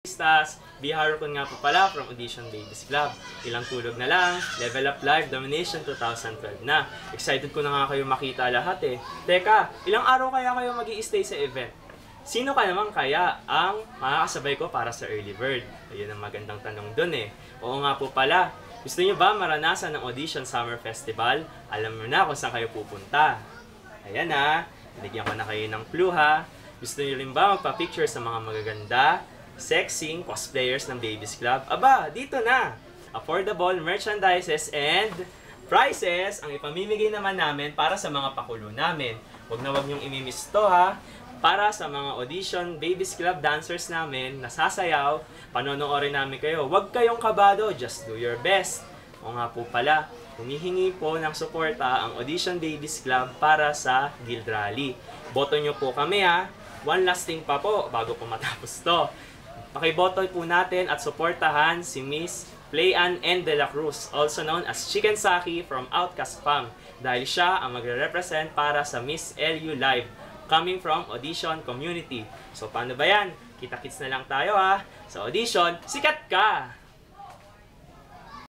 Stars, Biharukon nga po pala from Audition Babies Club. Ilang tulog na lang, Level Up Live Domination 2012 na. Excited ko na nga kayo makita lahat eh. Teka, ilang araw kaya kayo mag-i-stay sa event? Sino ka naman kaya ang makakasabay ko para sa early bird? Ayun ang magandang tanong dun eh. Oo nga po pala, gusto niyo ba maranasan ng Audition Summer Festival? Alam mo na kung saan kayo pupunta. Ayan ha, binigyan ko na kayo ng clue ha. Gusto niyo rin ba magpa-picture sa mga magaganda, sexing cosplayers ng Babies Club? Aba, dito na! Affordable merchandises and prizes ang ipamimigay naman namin para sa mga pakulo namin. Huwag na huwag niyong imimiss to ha. Para sa mga audition Babies Club dancers namin, nasasayaw, panonoorin namin kayo. Huwag kayong kabado, just do your best. O nga po pala, humihingi po ng suporta ang Audition Babies Club para sa Guild Rally. Boto nyo po kami ha. One last thing pa po bago po matapos to. Pakiboto po natin at suportahan si Miss Playan N. De La Cruz, also known as Chicken Saki from Outcast Fam, dahil siya ang magre-represent para sa Miss LU Live, coming from Audition Community. So paano ba yan? Kita-kits na lang tayo ha. Sa audition, sikat ka!